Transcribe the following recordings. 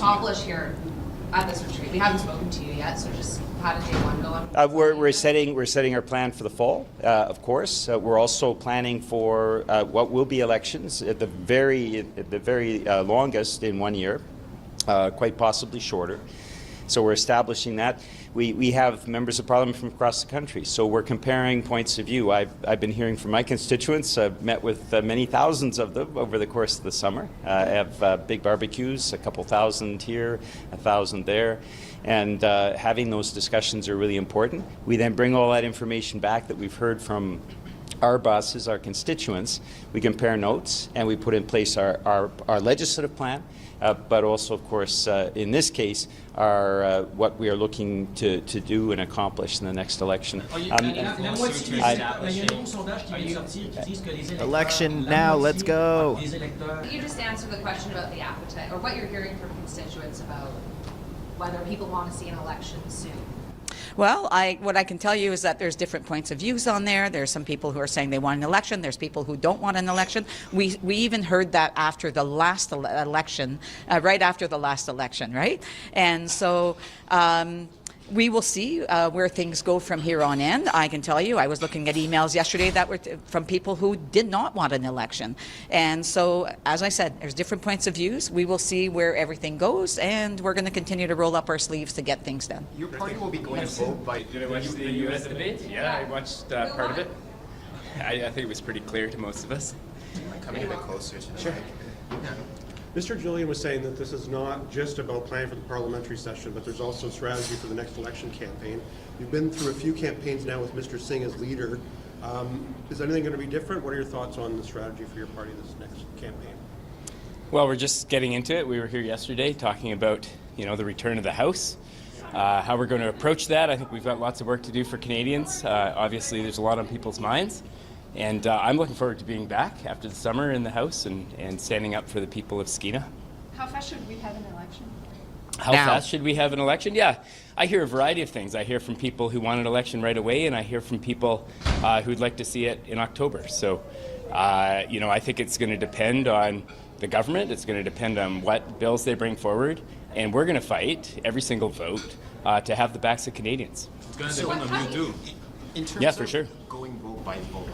accomplish here at this retreat? We haven't spoken to you yet, so just how did day one go? We're setting our plan for the fall, of course. We're also planning for what will be elections at the very longest in 1 year, quite possibly shorter. So we're establishing that. We have members of parliament from across the country, so we're comparing points of view. I've been hearing from my constituents. I've met with many thousands of them over the course of the summer. I have big barbecues, a couple thousand here, 1,000 there, and having those discussions are really important. We then bring all that information back that we've heard from our bosses, our constituents. We compare notes and we put in place our legislative plan, but also, of course, in this case, what we are looking to do and accomplish in the next election. Election now, let's go. You just answer the question about the appetite, or what you're hearing from constituents about whether people want to see an election soon. Well, what I can tell you is that there's different points of views on there. There's some people who are saying they want an election. There's people who don't want an election. We even heard that after the last election, right after the last election, right? And so we will see where things go from here on in. I can tell you, I was looking at emails yesterday that were from people who did not want an election. And so, as I said, there's different points of views. We will see where everything goes, and we're going to continue to roll up our sleeves to get things done. Your party will be going to vote by... Did I watch the U.S. debate? Yeah, I watched part of it. I think it was pretty clear to most of us. Coming a bit closer to the Sure. mic. Yeah. Mr. Julian was saying that this is not just about planning for the parliamentary session, but there's also strategy for the next election campaign. You've been through a few campaigns now with Mr. Singh as leader. Is anything going to be different? What are your thoughts on the strategy for your party this next campaign? Well, we're just getting into it. We were here yesterday talking about, the return of the House, how we're going to approach that. I think we've got lots of work to do for Canadians. Obviously, there's a lot on people's minds. And I'm looking forward to being back after the summer in the House and standing up for the people of Skeena. How fast should we have an election? How fast should we have an election? Yeah, I hear a variety of things. I hear from people who want an election right away, and I hear from people who'd like to see it in October. So, I think it's going to depend on the government. It's going to depend on what bills they bring forward. And we're going to fight every single vote to have the backs of Canadians. It's going to depend on you too. In terms for sure. Going vote by vote,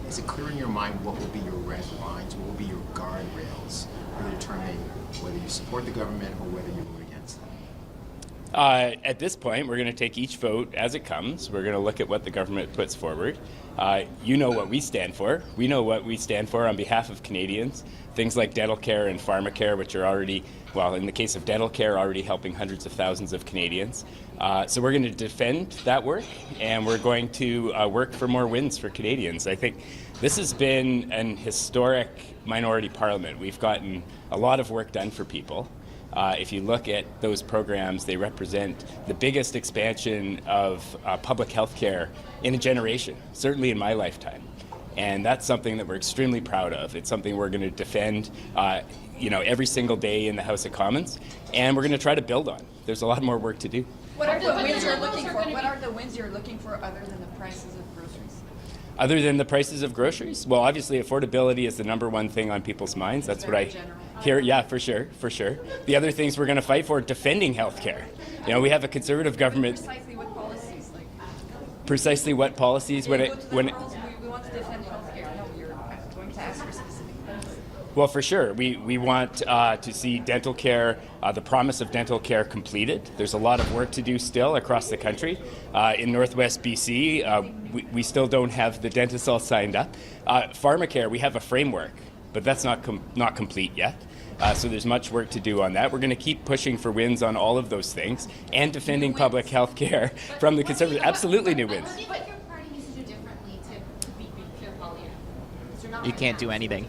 is it clear in your mind what will be your red lines, what will be your guardrails for determining whether you support the government or whether you vote against them? At this point, we're going to take each vote as it comes. We're going to look at what the government puts forward. You know what we stand for. We know what we stand for on behalf of Canadians. Things like dental care and pharmacare, which are already, in the case of dental care, already helping hundreds of thousands of Canadians. So we're going to defend that work, and we're going to work for more wins for Canadians. I think this has been an historic minority parliament. We've gotten a lot of work done for people. If you look at those programs, they represent the biggest expansion of public health care in a generation, certainly in my lifetime. And that's something that we're extremely proud of. It's something we're going to defend every single day in the House of Commons, and we're going to try to build on. There's a lot more work to do. What are the wins you're looking for? What are the wins you're looking for other than the prices of groceries? Other than the prices of groceries? Well, obviously affordability is the number one thing on people's minds. That's what I hear. Yeah, for sure. The other things we're going to fight for, defending health care. We have a conservative government. Precisely what policies? Precisely what policies? We want to defend health care. No, you're going to ask for specific things. Well, for sure. We want to see dental care, the promise of dental care completed. There's a lot of work to do still across the country. In Northwest BC, we still don't have the dentists all signed up. Pharmacare, we have a framework, but that's not complete yet. So there's much work to do on that. We're going to keep pushing for wins on all of those things and defending public health care from the Conservatives. Absolutely new wins. What your party needs to do differently to be Pierre Poilievre? You can't do anything.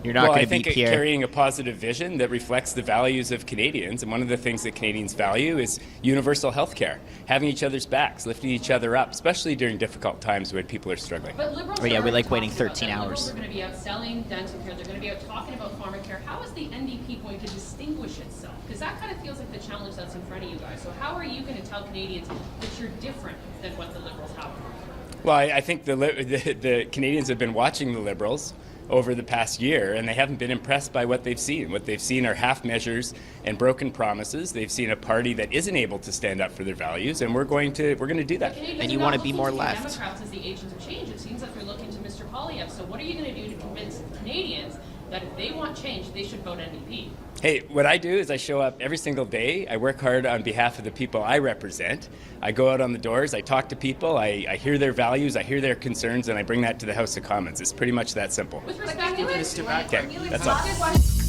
You're not going to beat Pierre. I think carrying a positive vision that reflects the values of Canadians, and one of the things that Canadians value is universal health care, having each other's backs, lifting each other up, especially during difficult times when people are struggling. But Liberals we like waiting talking 13 about that. hours. Liberals are going to be out selling dental care. They're going to be out talking about pharmacare. How is the NDP going to distinguish itself? Because that kind of feels like the challenge that's in front of you guys. So how are you going to tell Canadians that you're different than what the Liberals have? Well, I think the Canadians have been watching the Liberals over the past year, and they haven't been impressed by what they've seen. What they've seen are half measures and broken promises. They've seen a party that isn't able to stand up for their values, and we're going to do that. Canadians you are wanna not be looking more to the left. Democrats as the agents of change. It seems like they're looking to Mr. Poilievre. So what are you going to do to convince Canadians that if they want change, they should vote NDP? Hey, what I do is I show up every single day. I work hard on behalf of the people I represent. I go out on the doors, I talk to people, I hear their values, I hear their concerns, and I bring that to the House of Commons. It's pretty much that simple. With respect to Okay, that's all.